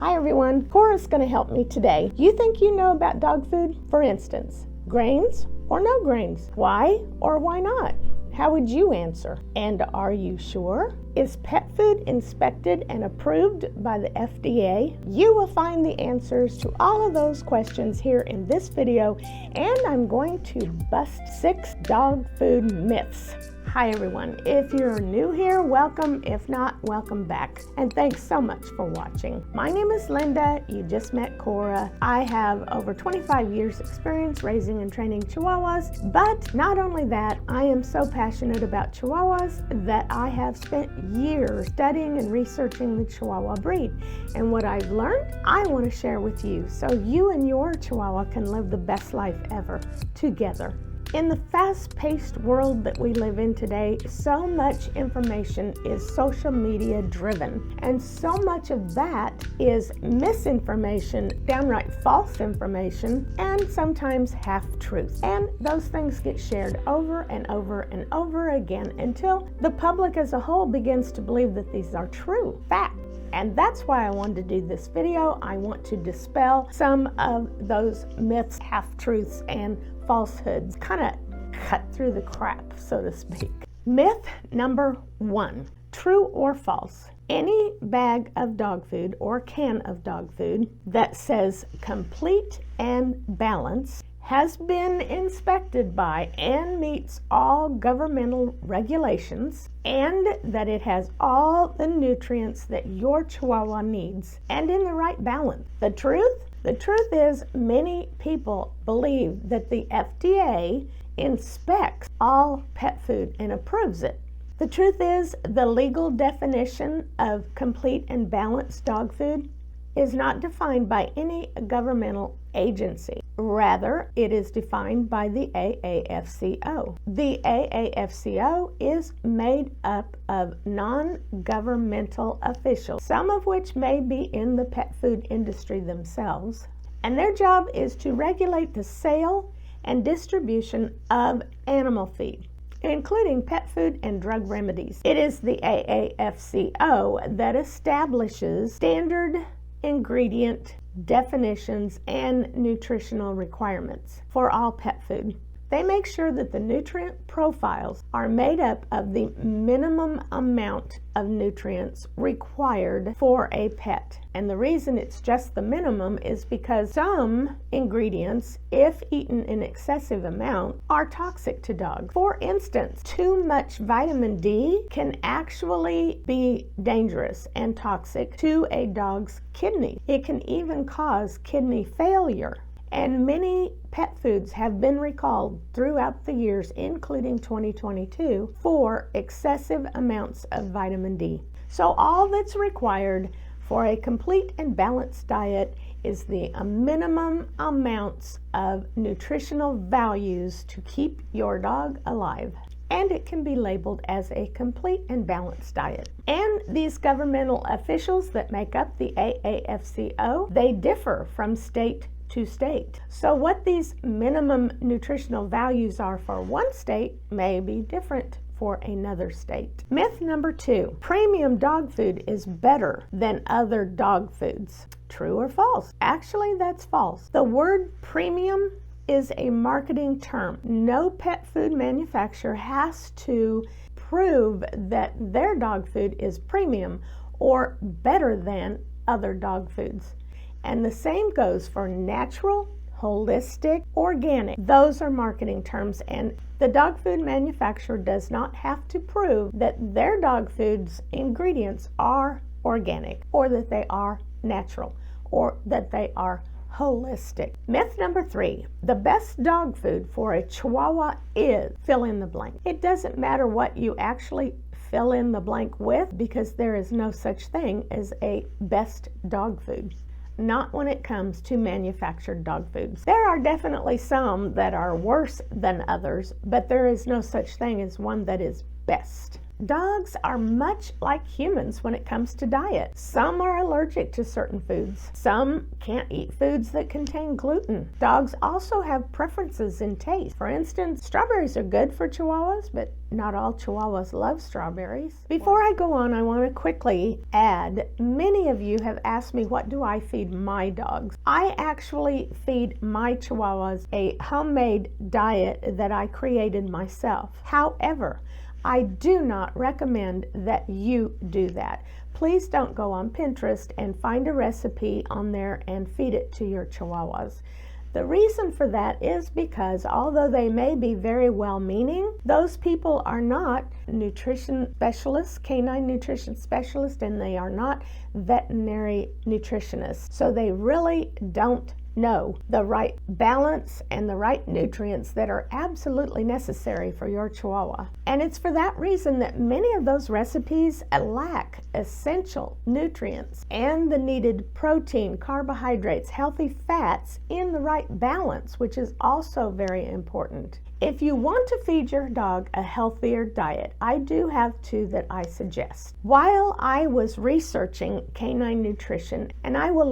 Hi everyone, Cora's going to help me today. You think you know about dog food? For instance, grains or no grains? Why or why not? How would you answer? And are you sure? Is pet food inspected and approved by the FDA? You will find the answers to all of those questions here in this video, and I'm going to bust 6 dog food myths. Hi everyone, if you're new here, welcome. If not, welcome back. And thanks so much for watching. My name is Linda, you just met Cora. I have over 25 years experience raising and training Chihuahuas, but not only that, I am so passionate about Chihuahuas that I have spent years studying and researching the Chihuahua breed. And what I've learned, I want to share with you so you and your Chihuahua can live the best life ever together. In the fast-paced world that we live in today, so much information is social media driven, and so much of that is misinformation, downright false information, and sometimes half-truths. And those things get shared over and over and over again until the public as a whole begins to believe that these are true facts. And that's why I wanted to do this video. I want to dispel some of those myths, half-truths, and falsehoods, kind of cut through the crap, so to speak. Myth number 1, true or false? Any bag of dog food or can of dog food that says complete and balanced has been inspected by and meets all governmental regulations, and that it has all the nutrients that your Chihuahua needs and in the right balance. The truth? The truth is many people believe that the FDA inspects all pet food and approves it. The truth is the legal definition of complete and balanced dog food is not defined by any governmental agency. Rather, it is defined by the AAFCO. The AAFCO is made up of non-governmental officials, some of which may be in the pet food industry themselves, and their job is to regulate the sale and distribution of animal feed, including pet food and drug remedies. It is the AAFCO that establishes standard ingredient definitions and nutritional requirements for all pet food. They make sure that the nutrient profiles are made up of the minimum amount of nutrients required for a pet. And the reason it's just the minimum is because some ingredients, if eaten in excessive amount, are toxic to dogs. For instance, too much vitamin D can actually be dangerous and toxic to a dog's kidney. It can even cause kidney failure. And many pet foods have been recalled throughout the years, including 2022, for excessive amounts of vitamin D. So all that's required for a complete and balanced diet is the minimum amounts of nutritional values to keep your dog alive. And it can be labeled as a complete and balanced diet. And these governmental officials that make up the AAFCO, they differ from state to state. So what these minimum nutritional values are for one state may be different for another state. Myth number 2, premium dog food is better than other dog foods. True or false? Actually, that's false. The word premium is a marketing term. No pet food manufacturer has to prove that their dog food is premium or better than other dog foods. And the same goes for natural, holistic, organic. Those are marketing terms, and the dog food manufacturer does not have to prove that their dog food's ingredients are organic, or that they are natural, or that they are holistic. Myth number 3, the best dog food for a Chihuahua is fill in the blank. It doesn't matter what you actually fill in the blank with, because there is no such thing as a best dog food. Not when it comes to manufactured dog foods. There are definitely some that are worse than others, but there is no such thing as one that is best. Dogs are much like humans when it comes to diet. Some are allergic to certain foods. Some can't eat foods that contain gluten. Dogs also have preferences in taste. For instance, strawberries are good for Chihuahuas, but not all Chihuahuas love strawberries. Before I go on, I want to quickly add, many of you have asked me, what do I feed my dogs? I actually feed my Chihuahuas a homemade diet that I created myself. However, I do not recommend that you do that. Please don't go on Pinterest and find a recipe on there and feed it to your Chihuahuas. The reason for that is because although they may be very well-meaning, those people are not nutrition specialists, canine nutrition specialists, and they are not veterinary nutritionists. So they really don't know the right balance and the right nutrients that are absolutely necessary for your Chihuahua. And it's for that reason that many of those recipes lack essential nutrients and the needed protein, carbohydrates, healthy fats in the right balance, which is also very important. If you want to feed your dog a healthier diet, I do have two that I suggest. While I was researching canine nutrition, and I will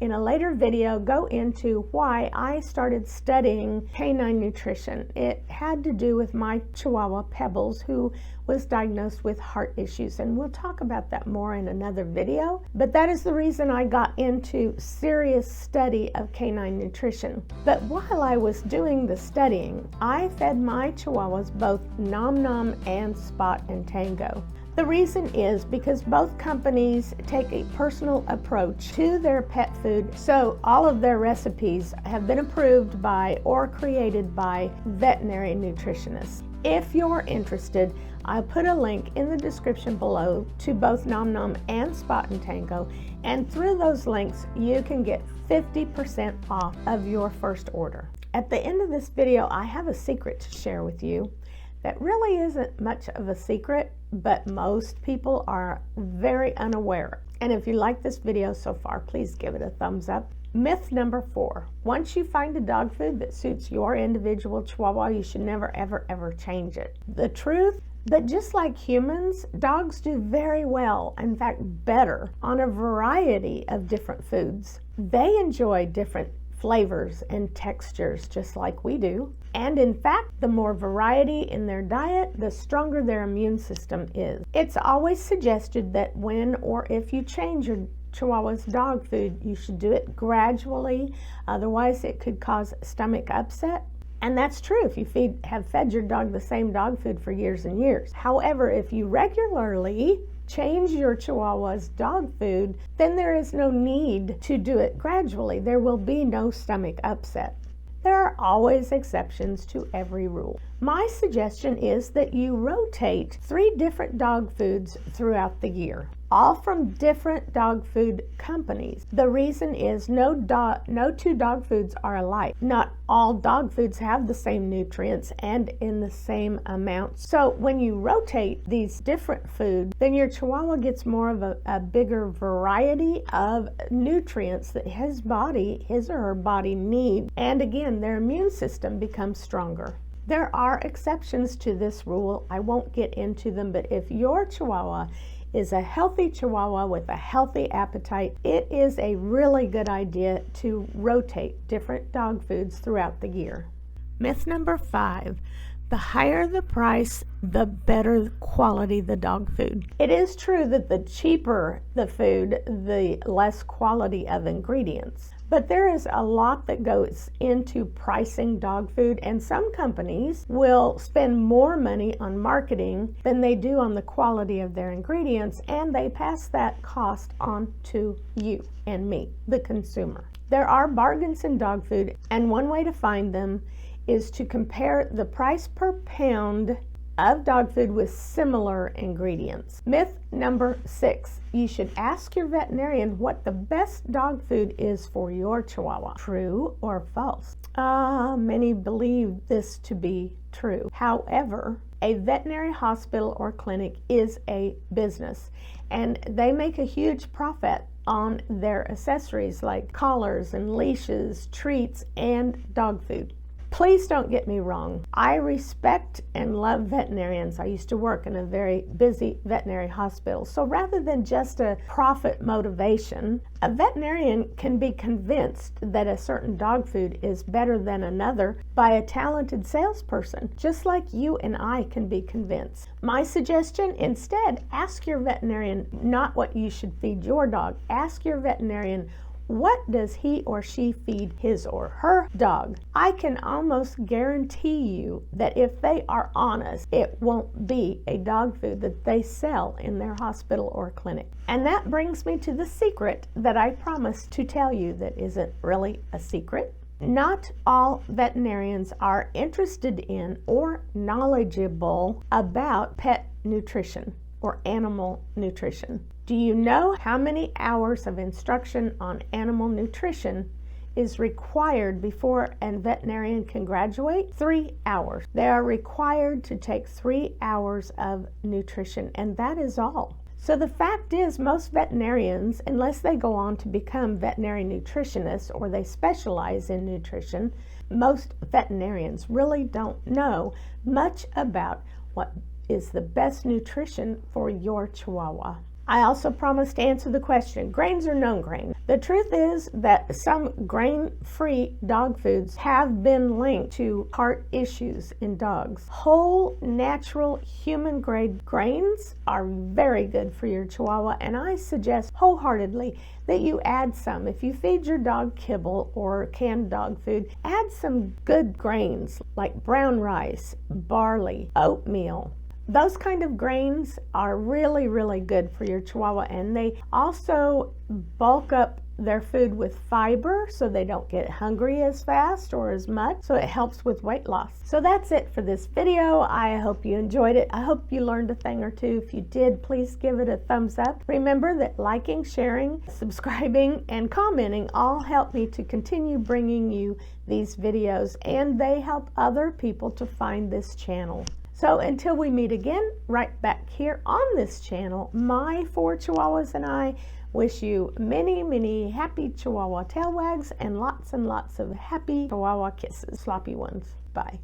in a later video go into why I started studying canine nutrition. It had to do with my Chihuahua Pebbles, who was diagnosed with heart issues, and we'll talk about that more in another video. But that is the reason I got into serious study of canine nutrition. But while I was doing the studying, I fed my Chihuahuas both Nom Nom and Spot and Tango. The reason is because both companies take a personal approach to their pet food, so all of their recipes have been approved by or created by veterinary nutritionists. If you're interested, I'll put a link in the description below to both Nom Nom and Spot and Tango, and through those links you can get 50% off of your first order. At the end of this video, I have a secret to share with you that really isn't much of a secret, but most people are very unaware. And if you like this video so far, please give it a thumbs up. Myth number 4, once you find a dog food that suits your individual Chihuahua, you should never, ever change it. The truth, that just like humans, dogs do very well, in fact better, on a variety of different foods. They enjoy different flavors and textures just like we do. And in fact, the more variety in their diet, the stronger their immune system is. It's always suggested that when or if you change your Chihuahua's dog food, you should do it gradually, otherwise it could cause stomach upset. And that's true if you have fed your dog the same dog food for years and years. However, if you regularly change your Chihuahua's dog food, then there is no need to do it gradually. There will be no stomach upset. There are always exceptions to every rule. My suggestion is that you rotate 3 different dog foods throughout the year, all from different dog food companies. The reason is no 2 dog foods are alike. Not all dog foods have the same nutrients and in the same amount. So when you rotate these different foods, then your Chihuahua gets more of a bigger variety of nutrients that his or her body needs. And again, their immune system becomes stronger. There are exceptions to this rule. I won't get into them, but if your Chihuahua is a healthy Chihuahua with a healthy appetite, it is a really good idea to rotate different dog foods throughout the year. Myth number 5, the higher the price, the better quality the dog food. It is true that the cheaper the food, the less quality of ingredients. But there is a lot that goes into pricing dog food, and some companies will spend more money on marketing than they do on the quality of their ingredients, and they pass that cost on to you and me, the consumer. There are bargains in dog food, and one way to find them is to compare the price per pound of dog food with similar ingredients. Myth number 6, you should ask your veterinarian what the best dog food is for your Chihuahua. True or false? Many believe this to be true. However, a veterinary hospital or clinic is a business, and they make a huge profit on their accessories like collars and leashes, treats, and dog food. Please don't get me wrong. I respect and love veterinarians. I used to work in a very busy veterinary hospital. So rather than just a profit motivation, a veterinarian can be convinced that a certain dog food is better than another by a talented salesperson, just like you and I can be convinced. My suggestion, instead, ask your veterinarian not what you should feed your dog. Ask your veterinarian, what does he or she feed his or her dog? I can almost guarantee you that if they are honest, it won't be a dog food that they sell in their hospital or clinic. And that brings me to the secret that I promised to tell you that isn't really a secret. Not all veterinarians are interested in or knowledgeable about pet nutrition or animal nutrition. Do you know how many hours of instruction on animal nutrition is required before a veterinarian can graduate? 3 hours. They are required to take 3 hours of nutrition, and that is all. So the fact is, most veterinarians, unless they go on to become veterinary nutritionists or they specialize in nutrition, most veterinarians really don't know much about what is the best nutrition for your Chihuahua. I also promised to answer the question, grains or no grain? The truth is that some grain-free dog foods have been linked to heart issues in dogs. Whole, natural, human-grade grains are very good for your Chihuahua, and I suggest wholeheartedly that you add some. If you feed your dog kibble or canned dog food, add some good grains like brown rice, barley, oatmeal. Those kind of grains are really, really good for your Chihuahua, and they also bulk up their food with fiber so they don't get hungry as fast or as much, so it helps with weight loss. So that's it for this video. I hope you enjoyed it. I hope you learned a thing or two. If you did, please give it a thumbs up. Remember that liking, sharing, subscribing, and commenting all help me to continue bringing you these videos, and they help other people to find this channel. So until we meet again, right back here on this channel, my 4 Chihuahuas and I wish you many, many happy Chihuahua tail wags and lots of happy Chihuahua kisses. Sloppy ones. Bye.